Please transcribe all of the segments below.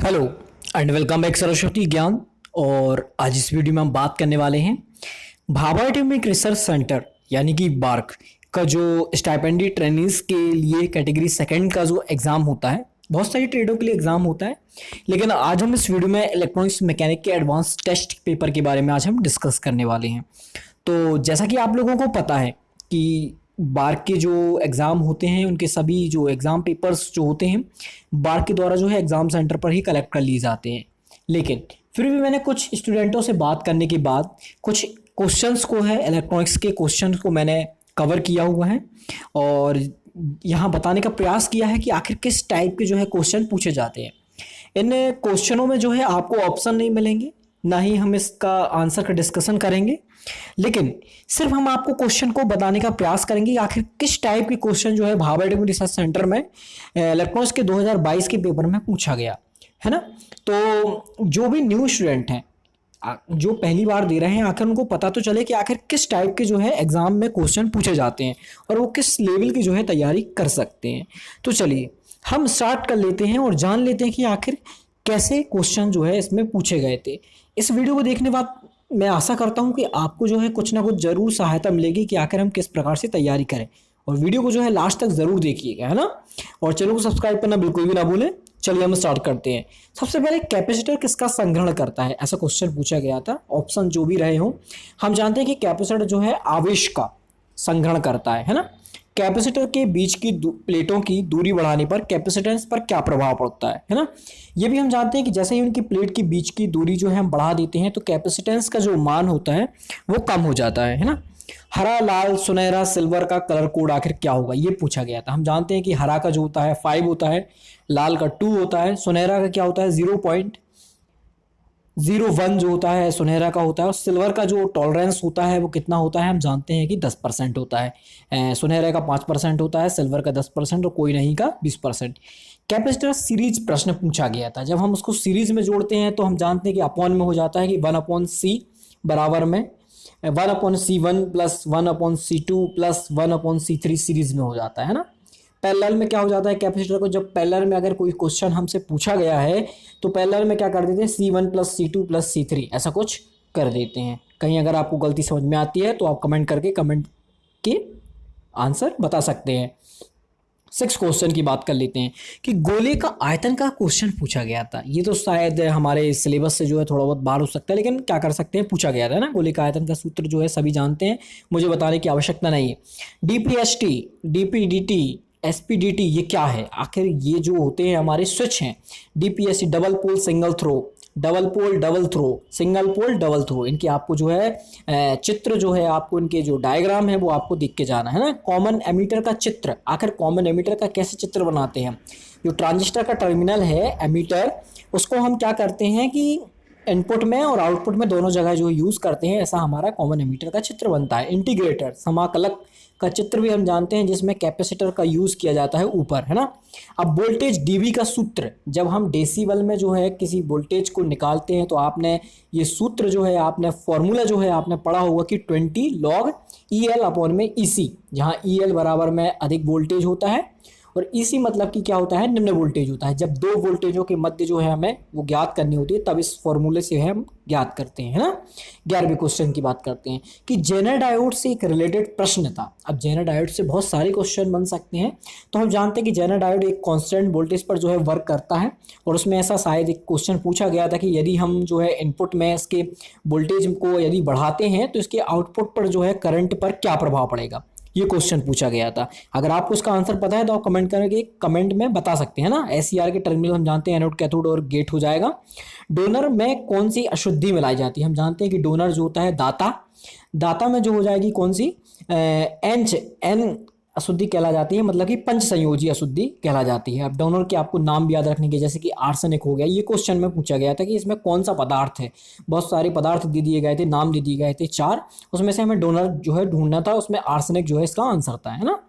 Hello and welcome back Saraswati ज्ञान। और आज इस वीडियो में हम बात करने वाले हैं भाभा एटॉमिक रिसर्च सेंटर यानी कि बार्क का जो स्टाइपेंडी ट्रेनिंग्स के लिए कैटेगरी सेकंड का जो एग्ज़ाम होता है। बहुत सारी ट्रेडों के लिए एग्ज़ाम होता है, लेकिन आज हम इस वीडियो में इलेक्ट्रॉनिक्स मैकेनिक के एडवांस टेस्ट पेपर के बारे में आज हम डिस्कस करने वाले हैं। तो जैसा कि आप लोगों को पता है कि बार्क के जो एग्ज़ाम होते हैं उनके सभी जो एग्ज़ाम पेपर्स जो होते हैं बार्क के द्वारा जो है एग्ज़ाम सेंटर पर ही कलेक्ट कर लिए जाते हैं। लेकिन फिर भी मैंने कुछ स्टूडेंटों से बात करने के बाद कुछ क्वेश्चंस को है इलेक्ट्रॉनिक्स के क्वेश्चंस को मैंने कवर किया हुआ है और यहाँ बताने का प्रयास किया है कि आखिर किस टाइप के जो है क्वेश्चन पूछे जाते हैं। इन क्वेश्चनों में जो है आपको ऑप्शन नहीं मिलेंगे, ना ही हम इसका आंसर का डिस्कशन करेंगे, लेकिन सिर्फ हम आपको क्वेश्चन को बताने का प्रयास करेंगे कि आखिर किस टाइप के क्वेश्चन जो है भाभा एटॉमिक रिसर्च सेंटर में इलेक्ट्रॉनिक्स के 2022 के पेपर में पूछा गया है ना। तो जो भी न्यू स्टूडेंट हैं जो पहली बार दे रहे हैं, आखिर उनको पता तो चले कि आखिर किस टाइप के जो है एग्जाम में क्वेश्चन पूछे जाते हैं और वो किस लेवल की जो है तैयारी कर सकते हैं। तो चलिए हम स्टार्ट कर लेते हैं और जान लेते हैं कि आखिर कैसे क्वेश्चन जो है इसमें पूछे गए थे। इस वीडियो को देखने बाद मैं आशा करता हूं कि आपको जो है कुछ ना कुछ ज़रूर सहायता मिलेगी कि आखिर हम किस प्रकार से तैयारी करें, और वीडियो को जो है लास्ट तक ज़रूर देखिएगा, है ना। और चैनल को सब्सक्राइब करना बिल्कुल भी ना भूलें। चलिए हम स्टार्ट करते हैं। सबसे पहले कैपेसिटर किसका संग्रहण करता है, ऐसा क्वेश्चन पूछा गया था। ऑप्शन जो भी रहे हों, हम जानते हैं कि कैपेसिटर जो है आवेश का संग्रहण करता है ना। कैपेसिटर के बीच की प्लेटों की दूरी बढ़ाने पर कैपेसिटेंस पर क्या प्रभाव पड़ता है ना। ये भी हम जानते हैं कि जैसे ही उनकी प्लेट के बीच की दूरी जो है हम बढ़ा देते हैं तो कैपेसिटेंस का जो मान होता है वो कम हो जाता है ना। हरा, लाल, सुनहरा, सिल्वर का कलर कोड आखिर क्या होगा, ये पूछा गया था। हम जानते हैं कि हरा का जो होता है 5 होता है, लाल का 2 होता है, सुनहरा का क्या होता है 0.01 जो होता है सुनहरा का होता है, और सिल्वर का जो टॉलरेंस होता है वो कितना होता है, हम जानते हैं कि 10% होता है। सुनहरे का 5% होता है, सिल्वर का 10% और कोई नहीं का 20%। कैपेसिटर सीरीज प्रश्न पूछा गया था। जब हम उसको सीरीज में जोड़ते हैं तो हम जानते हैं कि अपॉन में हो जाता है कि 1/c बराबर में 1/c1 plus 1/c2 plus 1/c3 series में हो जाता है ना। पैरेलल में क्या हो जाता है कैपेसिटर को, जब पैरेलल में अगर कोई क्वेश्चन हमसे पूछा गया है तो पैरेलल में क्या कर देते हैं C1 plus C2 plus C3 ऐसा कुछ कर देते हैं। कहीं अगर आपको गलती समझ में आती है तो आप कमेंट करके कमेंट के आंसर बता सकते हैं। 6 क्वेश्चन की बात कर लेते हैं कि गोले का आयतन का क्वेश्चन पूछा गया था। ये तो शायद हमारे सिलेबस से जो है थोड़ा बहुत बाहर हो सकता है, लेकिन क्या कर सकते हैं, पूछा गया था ना। गोले का आयतन का सूत्र जो है सभी जानते हैं, मुझे बताने की आवश्यकता नहीं है। DPST, DPDT, SPDT ये क्या है, आखिर ये जो होते हैं हमारे स्विच हैं। DPST double pole single throw, double pole double throw, single pole double throw, इनके आपको जो है चित्र जो है आपको इनके जो डायग्राम है वो आपको देख के जाना है ना। कॉमन एमीटर का चित्र, आखिर कॉमन एमीटर का कैसे चित्र बनाते हैं। जो ट्रांजिस्टर का टर्मिनल है एमीटर, उसको हम क्या करते हैं कि इनपुट में और आउटपुट में दोनों जगह जो यूज़ करते हैं, ऐसा हमारा कॉमन एमीटर का चित्र बनता है। इंटीग्रेटर समाकलक का चित्र भी हम जानते हैं जिसमें कैपेसिटर का यूज़ किया जाता है ऊपर, है ना। अब वोल्टेज डीवी का सूत्र, जब हम डेसिबल में जो है किसी वोल्टेज को निकालते हैं तो आपने ये सूत्र जो है आपने फॉर्मूला जो है आपने पढ़ा होगा कि 20 log EL अपॉन में EC, जहाँ EL बराबर में अधिक वोल्टेज होता है और EC मतलब कि क्या होता है, निम्न वोल्टेज होता है। जब दो वोल्टेजों के मध्य जो है हमें वो ज्ञात करनी होती है तब इस फॉर्मूले से हम ज्ञात करते हैं, है ना। 11वें क्वेश्चन की बात करते हैं कि जेनर डायोड से एक रिलेटेड प्रश्न था। अब जेनर डायोड से बहुत सारे क्वेश्चन बन सकते हैं, तो हम जानते हैं कि जेनर डायोड एक कांस्टेंट वोल्टेज पर जो है वर्क करता है, और उसमें ऐसा शायद एक क्वेश्चन पूछा गया था कि यदि हम जो है इनपुट में इसके वोल्टेज को यदि बढ़ाते हैं तो इसके आउटपुट पर जो है करंट पर क्या प्रभाव पड़ेगा, ये क्वेश्चन पूछा गया था। अगर आपको उसका आंसर पता है तो आप कमेंट करके कमेंट में बता सकते हैं ना। SCR के टर्मिनल हम जानते हैं एनोड, कैथोड और गेट हो जाएगा। डोनर में कौन सी अशुद्धि मिलाई जाती है, हम जानते हैं कि डोनर जो होता है दाता में जो हो जाएगी कौन सी N अशुद्धि कहला जाती है, मतलब कि पंच संयोजी अशुद्धि कहला जाती है। अब डोनर के आपको नाम भी याद रखने के, जैसे कि आर्सेनिक हो गया, ये क्वेश्चन में पूछा गया था कि इसमें कौन सा पदार्थ है। बहुत सारे पदार्थ दे दिए गए थे, नाम दे दिए गए थे 4, उसमें से हमें डोनर जो है ढूंढना था, उसमें आर्सेनिक जो है इसका आंसर था, है ना।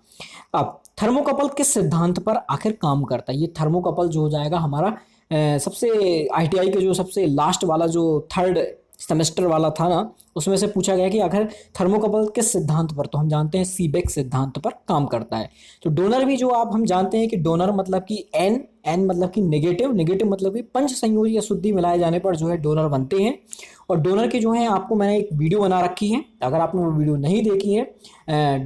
अब थर्मोकपल किस सिद्धांत पर आखिर काम करता है, ये थर्मोकपल जो हो जाएगा हमारा सबसे ITI के जो सबसे लास्ट वाला जो थर्ड सेमेस्टर वाला था ना, उसमें से पूछा गया कि अगर थर्मोकपल किस सिद्धांत पर, तो हम जानते हैं सीबेक सिद्धांत पर काम करता है। तो डोनर भी जो आप हम जानते हैं कि डोनर मतलब कि एन, एन मतलब कि नेगेटिव, नेगेटिव मतलब कि पंच संयोजी अशुद्धि मिलाए जाने पर जो है डोनर बनते हैं। और डोनर की जो है आपको मैंने एक वीडियो बना रखी है, अगर आपने वो वीडियो नहीं देखी है,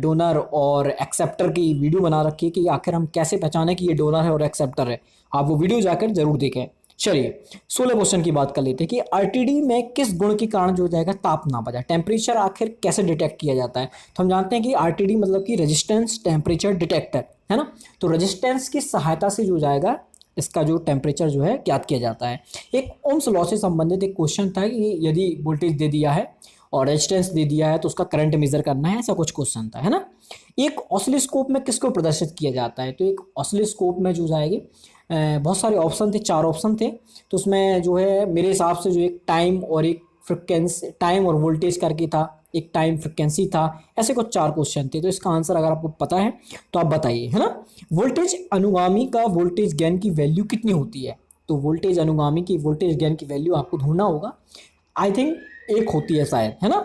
डोनर और एक्सेप्टर की वीडियो बना रखी है कि आखिर हम कैसे पहचाने कि ये डोनर है और एक्सेप्टर है, आप वो वीडियो जाकर जरूर देखें। चलिए 16 क्वेश्चन की बात कर लेते हैं कि आरटीडी में किस गुण के कारण जो हो जाएगा ताप नापा जाए, टेम्परेचर आखिर कैसे डिटेक्ट किया जाता है। तो हम जानते हैं कि आरटीडी मतलब कि रेजिस्टेंस टेम्परेचर डिटेक्टर है ना। तो रेजिस्टेंस की सहायता से जो जाएगा इसका जो टेम्परेचर जो है ज्ञात किया जाता है। एक ओम्स लॉ से संबंधित एक क्वेश्चन था कि यदि वोल्टेज दे दिया है और रेजिस्टेंस दे दिया है तो उसका करंट मेजर करना है, ऐसा कुछ क्वेश्चन था है ना। एक ऑसिलोस्कोप में किसको प्रदर्शित किया जाता है, तो एक ऑसिलोस्कोप में जो जाएगी बहुत सारे ऑप्शन थे, 4 ऑप्शन थे। तो उसमें जो है मेरे हिसाब से जो एक टाइम और एक फ्रिक्वेंसी, टाइम और वोल्टेज करके था, एक टाइम फ्रिक्वेंसी था, ऐसे कुछ 4 क्वेश्चन थे। तो इसका आंसर अगर आपको पता है तो आप बताइए है ना। वोल्टेज अनुगामी का वोल्टेज गेन की वैल्यू कितनी होती है, तो वोल्टेज अनुगामी की वोल्टेज गेन की वैल्यू आपको ढूंढना होगा, आई थिंक 1 होती है शायद, है ना।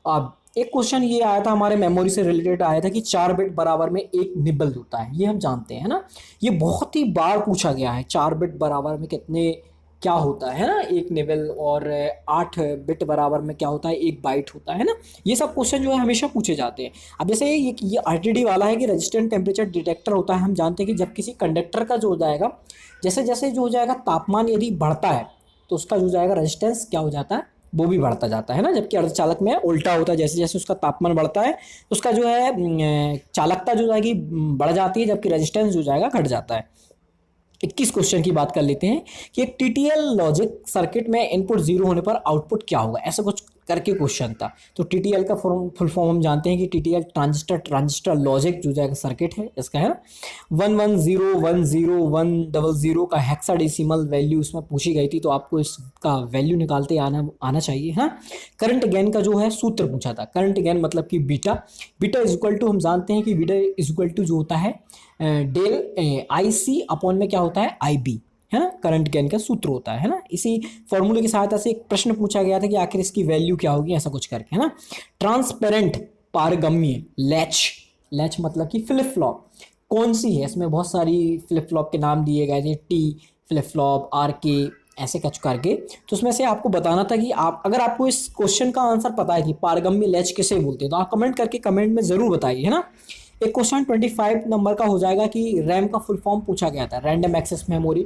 अब एक क्वेश्चन ये आया था हमारे मेमोरी से रिलेटेड आया था कि 4 बिट बराबर में 1 निबल होता है, ये हम जानते हैं ना। ये बहुत ही बार पूछा गया है, 4 बिट बराबर में कितने क्या होता है ना, 1 निबल, और 8 बिट बराबर में क्या होता है, 1 बाइट होता है ना। ये सब क्वेश्चन जो है हमेशा पूछे जाते हैं। अब जैसे ये आरटीडी वाला है कि रेजिस्टेंट टेम्परेचर डिटेक्टर होता है, हम जानते हैं कि जब किसी कंडक्टर का जो हो जाएगा, जैसे जैसे जो हो जाएगा तापमान यदि बढ़ता है तो उसका जो जाएगा रेजिस्टेंस क्या हो जाता है, वो भी बढ़ता जाता है ना। जबकि अर्धचालक में उल्टा होता है, जैसे जैसे उसका तापमान बढ़ता है उसका जो है चालकता जो जाएगी बढ़ जाती है, जबकि रेजिस्टेंस जो जाएगा घट जाता है। 21 क्वेश्चन की बात कर लेते हैं कि एक टीटीएल लॉजिक सर्किट में इनपुट 0 होने पर आउटपुट क्या होगा, ऐसा कुछ करके क्वेश्चन था। तो टीटीएल का फुल फॉर्म हम जानते हैं कि टीटीएल ट्रांजिस्टर लॉजिक जो जाएगा सर्किट है इसका, है ना। 11010100 का हेक्साडेसिमल वैल्यू इसमें पूछी गई थी, तो आपको इसका वैल्यू निकालते आना चाहिए, है। करंट गेन का जो है सूत्र पूछा था, करंट गेन मतलब कि beta, beta is equal to, हम जानते हैं कि बीटा इज इक्वल टू जो होता है डेल आई सी अपॉन में क्या होता है आई बी, है ना, करंट गेन का सूत्र होता है ना। इसी फॉर्मूले की सहायता से एक प्रश्न पूछा गया था कि आखिर इसकी वैल्यू क्या होगी, ऐसा कुछ करके, है ना। ट्रांसपेरेंट पारगम्य लैच, लैच मतलब कि फ्लिप फ्लॉप कौन सी है, इसमें बहुत सारी फ्लिप फ्लॉप के नाम दिए गए थे, टी फ्लिप फ्लॉप, आर के, ऐसे कुछ करके। तो उसमें से आपको बताना था कि आप, अगर आपको इस क्वेश्चन का आंसर पता है कि पारगम्य लैच किसे बोलते हैं, तो आप कमेंट करके कमेंट में जरूर बताइए, है ना। एक क्वेश्चन 25 नंबर का हो जाएगा कि रैम का फुल फॉर्म पूछा गया था, रैंडम एक्सेस मेमोरी,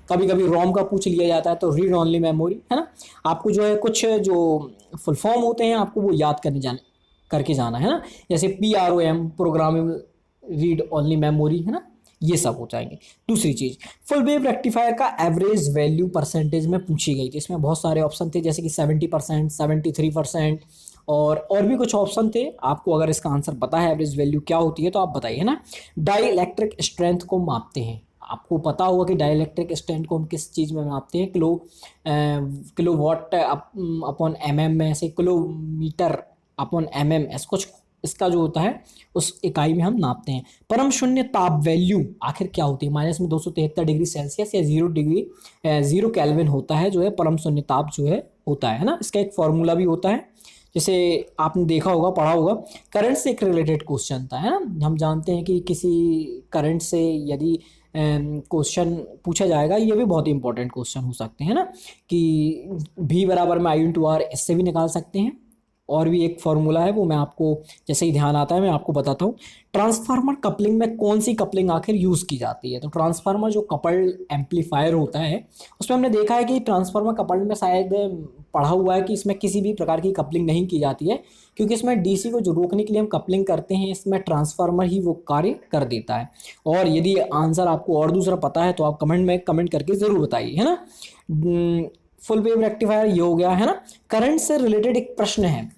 कभी कभी रोम का पूछ लिया जाता है, तो रीड ओनली मेमोरी, है ना। आपको जो है कुछ जो फुल फॉर्म होते हैं आपको वो याद करके जाना है ना, जैसे PROM programmable read only memory, है ना, ये सब हो जाएंगे। दूसरी चीज, फुल वेव रेक्टिफायर का एवरेज वैल्यू परसेंटेज में पूछी गई थी, इसमें बहुत सारे ऑप्शन थे जैसे कि 70%, 73%, और भी कुछ ऑप्शन थे। आपको अगर इसका आंसर पता है एवरेज वैल्यू क्या होती है तो आप बताइए ना। डाई इलेक्ट्रिक स्ट्रेंथ को मापते हैं, आपको पता होगा कि डाई इलेक्ट्रिक स्ट्रेंथ को हम किस चीज़ में मापते हैं, किलो वॉट अपॉन mm में, ऐसे किलोमीटर अपॉन mm, ऐसा कुछ इसका जो होता है उस इकाई में हम नापते हैं। परम शून्य ताप वैल्यू आखिर क्या होती है, माइनस में 273 डिग्री सेल्सियस या 0 केल्विन होता है जो है परम शून्य ताप जो है होता है ना। इसका एक फॉर्मूला भी होता है, जैसे आपने देखा होगा, पढ़ा होगा। करंट से एक रिलेटेड क्वेश्चन था, है ना। हम जानते हैं कि किसी करंट से यदि क्वेश्चन पूछा जाएगा, ये भी बहुत ही इंपॉर्टेंट क्वेश्चन हो सकते हैं ना, कि V बराबर में I/R, इससे भी निकाल सकते हैं। और भी एक फॉर्मूला है, वो मैं आपको जैसे ही ध्यान आता है मैं आपको बताता हूँ। ट्रांसफार्मर कपलिंग में कौन सी कपलिंग आखिर यूज़ की जाती है, तो ट्रांसफार्मर जो कपल्ड एम्पलीफायर होता है उसमें हमने देखा है कि ट्रांसफार्मर कपल्ड में शायद पढ़ा हुआ है कि इसमें किसी भी प्रकार की कपलिंग नहीं की जाती है, क्योंकि इसमें डीसी को जो रोकने के लिए हम कपलिंग करते हैं, इसमें ट्रांसफार्मर ही वो कार्य कर देता है। और यदि आंसर आपको और दूसरा पता है तो आप कमेंट में कमेंट करके ज़रूर बताइए, है ना। फुल वेव रेक्टिफायर ये हो गया, है ना। करंट से रिलेटेड एक प्रश्न है,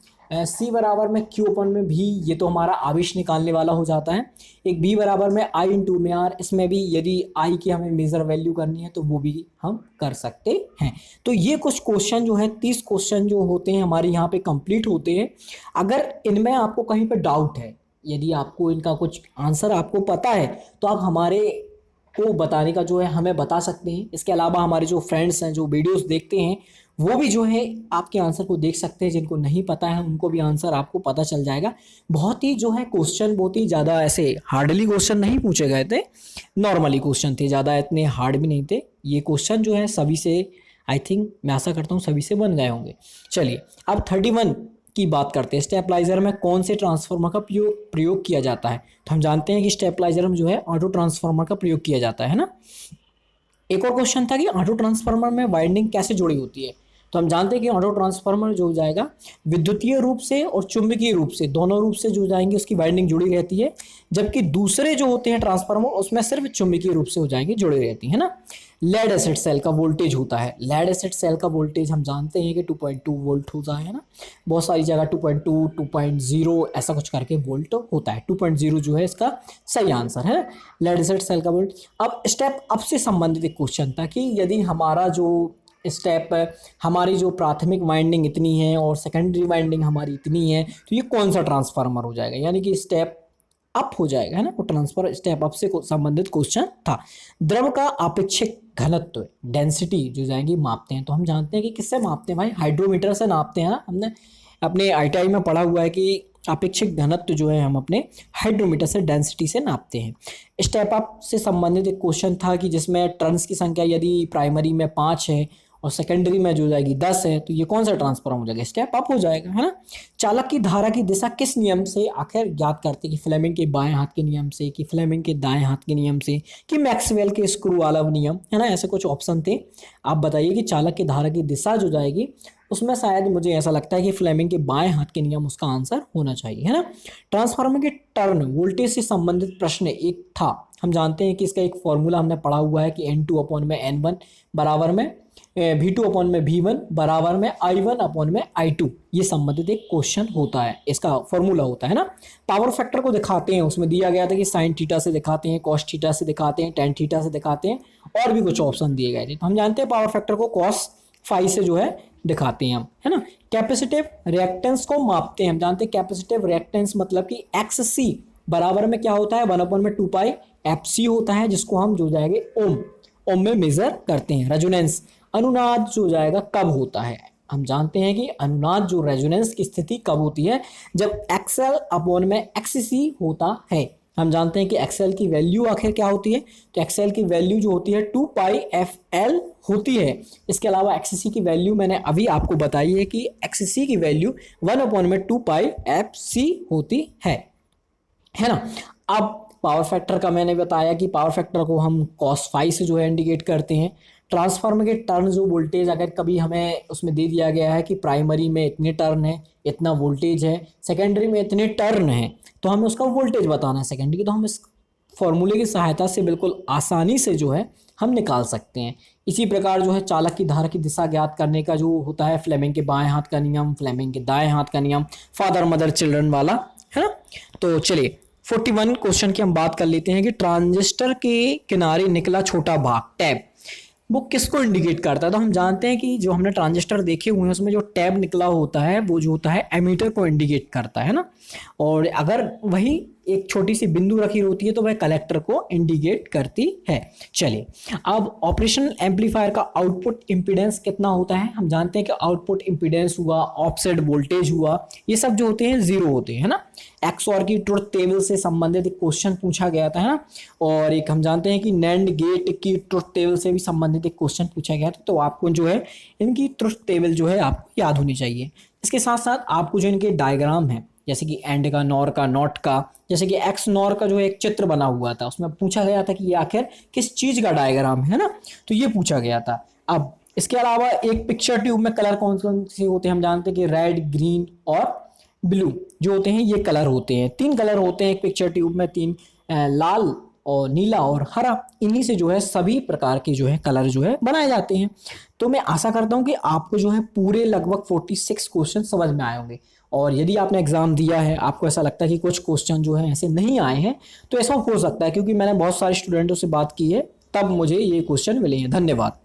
C बराबर में Q अपन में भी, ये तो हमारा आवेश निकालने वाला हो जाता है। एक B बराबर में I/R, इसमें भी यदि I की हमें मेजर वैल्यू करनी है तो वो भी हम कर सकते हैं। तो ये कुछ क्वेश्चन जो है 30 क्वेश्चन जो होते हैं हमारे यहाँ पे कंप्लीट होते हैं। अगर इनमें आपको कहीं पे डाउट है, यदि आपको इनका कुछ आंसर आपको पता है तो आप हमारे को बताने का जो है हमें बता सकते हैं। इसके अलावा हमारे जो फ्रेंड्स हैं जो वीडियोस देखते हैं वो भी जो है आपके आंसर को देख सकते हैं। जिनको नहीं पता है उनको भी आंसर आपको पता चल जाएगा। बहुत ही जो है क्वेश्चन बहुत ही ज़्यादा ऐसे हार्डली क्वेश्चन नहीं पूछे गए थे, नॉर्मली क्वेश्चन थे, ज़्यादा इतने हार्ड भी नहीं थे। ये क्वेश्चन जो है सभी से, आई थिंक मैं आशा करता हूँ सभी से बन गए होंगे। चलिए अब 31 की बात करते हैं। स्टेपलाइजर में कौन से ट्रांसफार्मर का प्रयोग किया जाता है? तो हम जानते हैं कि स्टेपलाइजर में जो है ऑटो ट्रांसफार्मर का प्रयोग किया जाता है ना। एक और क्वेश्चन था कि ऑटो ट्रांसफार्मर में वाइंडिंग कैसे जुड़ी होती है? तो हम जानते हैं कि ऑटो ट्रांसफार्मर जो हो जाएगा विद्युतीय रूप से और चुंबकीय रूप से, दोनों रूप से जो जाएंगे उसकी वाइंडिंग जुड़ी रहती है। जबकि दूसरे जो होते हैं ट्रांसफार्मर उसमें सिर्फ चुंबकीय रूप से हो जाएंगे, जुड़ी रहती है ना। लेड एसिड सेल का वोल्टेज होता है, लेड एसिड सेल का वोल्टेज हम जानते हैं कि 2.2 वोल्ट होता है ना। बहुत सारी जगह 2.2, 2.0 ऐसा कुछ करके वोल्ट होता है। 2.0 जो है इसका सही आंसर है, लेड एसिड सेल का वोल्ट। अब स्टेप अप से संबंधित एक क्वेश्चन था कि यदि हमारा जो स्टेप, हमारी जो प्राथमिक वाइंडिंग इतनी है और सेकेंडरी वाइंडिंग हमारी इतनी है, तो ये कौन सा ट्रांसफार्मर हो जाएगा? यानी कि स्टेप अप हो जाएगा, है ना। वो ट्रांसफर स्टेप अप से संबंधित क्वेश्चन था। द्रव का आपेक्षिक घनत्व, डेंसिटी जो जाएंगी मापते हैं। तो हम जानते हैं कि किससे मापते हैं भाई? हाइड्रोमीटर से नापते हैं ना। हमने अपने ITI में पढ़ा हुआ है कि आपेक्षिक घनत्व जो है हम अपने हाइड्रोमीटर से, डेंसिटी से नापते हैं। स्टेप अप से संबंधित एक क्वेश्चन था कि जिसमें टर्न्स की संख्या यदि प्राइमरी में 5 है और सेकेंडरी में जो जाएगी 10 है, तो ये कौन सा ट्रांसफार्मर हो जाएगा? स्टेप अप हो जाएगा, है ना। चालक की धारा की दिशा किस नियम से आखिर ज्ञात करते हैं? कि फ्लेमिंग के बाएं हाथ के नियम से, कि फ्लेमिंग के दाएं हाथ के नियम से, कि मैक्सवेल के स्क्रू वाला नियम, है ना। ऐसे कुछ ऑप्शन थे। आप बताइए कि चालक की धारा की दिशा जो जाएगी उसमें शायद मुझे ऐसा लगता है कि फ्लेमिंग के बाएं हाथ के नियम उसका आंसर होना चाहिए, है ना। ट्रांसफार्मर के टर्न वोल्टेज से संबंधित प्रश्न एक था। हम जानते हैं कि इसका एक फॉर्मूला हमने पढ़ा हुआ है कि N2/N1 बराबर में V2/V1 बराबर में I1/I2। ये संबंधित एक क्वेश्चन होता है, इसका फॉर्मूला होता है ना। पावर फैक्टर को दिखाते हैं, उसमें दिया गया था कि साइन थीटा से दिखाते हैं, कॉस थीटा से दिखाते हैं, टेन थीटा से दिखाते हैं, और भी कुछ ऑप्शन दिए गए थे। तो हम जानते हैं पावर फैक्टर को cos फाई से जो है दिखाते हैं हम, है ना। कैपेसिटिव रिएक्टेंस को मापते हैं। हम जानते हैं कैपेसिटिव रिएक्टेंस मतलब कि XC बराबर में क्या होता है? 1/2πfc होता है, जिसको हम जो जाएंगे ओम में मेजर करते हैं। रेजोनेंस, अनुनाद जो जाएगा कब होता है? हम जानते हैं कि अनुनाद जो रेजोनेंस की स्थिति कब होती है? जब XL/XC होता है। हम जानते हैं कि XL की वैल्यू आखिर क्या होती है? तो XL की वैल्यू जो होती है 2πfL होती है। इसके अलावा XC की वैल्यू मैंने अभी आपको बताई है कि XC की वैल्यू 1/2πfc होती है ना। अब पावर फैक्टर का मैंने बताया कि पावर फैक्टर को हम cos फाई से जो है इंडिकेट करते हैं। ट्रांसफार्मर के टर्न जो वोल्टेज अगर कभी हमें उसमें दे दिया गया है कि प्राइमरी में इतने टर्न है, इतना वोल्टेज है, सेकेंडरी में इतने टर्न है, तो हमें उसका वोल्टेज बताना है सेकेंडरी की, तो हम इस फॉर्मूले की सहायता से बिल्कुल आसानी से जो है हम निकाल सकते हैं। इसी प्रकार जो है चालक की धारा की दिशा ज्ञात करने का जो होता है फ्लेमिंग के बाएं हाथ का नियम, फ्लेमिंग के दाएं हाथ का नियम, फादर मदर चिल्ड्रन वाला, है ना। तो चलिए 41 क्वेश्चन की हम बात कर लेते हैं कि ट्रांजिस्टर के किनारे निकला छोटा भाग, टैब, वो किसको इंडिकेट करता है? तो हम जानते हैं कि जो हमने ट्रांजिस्टर देखे हुए हैं उसमें जो टैब निकला होता है वो जो होता है एमीटर को इंडिकेट करता है ना। और अगर वही एक छोटी सी बिंदु रखी होती है तो वह कलेक्टर को इंडिकेट करती है। चलिए अब ऑपरेशनल एम्पलीफायर का आउटपुट इंपीडेंस कितना होता है? हम जानते हैं कि आउटपुट इंपीडेंस हुआ, ऑफसेट वोल्टेज हुआ, ये सब जो होते हैं जीरो होते हैं ना। XOR की ट्रुथ टेबल से संबंधित एक क्वेश्चन पूछा गया था, है ना। और एक हम जानते हैं कि नैंड गेट की ट्रुथ टेबल से भी संबंधित एक क्वेश्चन पूछा गया था। तो आपको जो है इनकी ट्रुथ टेबल जो है आपको याद होनी चाहिए। इसके साथ साथ आपको जो इनके डायग्राम है, जैसे कि एंड का, नॉर का, नॉट का, जैसे कि एक्स नॉर का जो एक चित्र बना हुआ था उसमें पूछा गया था कि ये आखिर किस चीज का डायग्राम है ना, तो ये पूछा गया था। अब इसके अलावा एक पिक्चर ट्यूब में कलर कौन कौन से होते हैं? हम जानते हैं कि रेड, ग्रीन और ब्लू जो होते हैं ये कलर होते हैं। 3 कलर होते हैं एक पिक्चर ट्यूब में, 3 लाल और नीला और हरा। इन्हीं से जो है सभी प्रकार के जो है कलर जो है बनाए जाते हैं। तो मैं आशा करता हूं कि आपको जो है पूरे लगभग 46 क्वेश्चन समझ में आए होंगे। और यदि आपने एग्जाम दिया है, आपको ऐसा लगता है कि कुछ क्वेश्चन जो है ऐसे नहीं आए हैं, तो ऐसा हो सकता है क्योंकि मैंने बहुत सारे स्टूडेंटों से बात की है तब मुझे ये क्वेश्चन मिले हैं। धन्यवाद।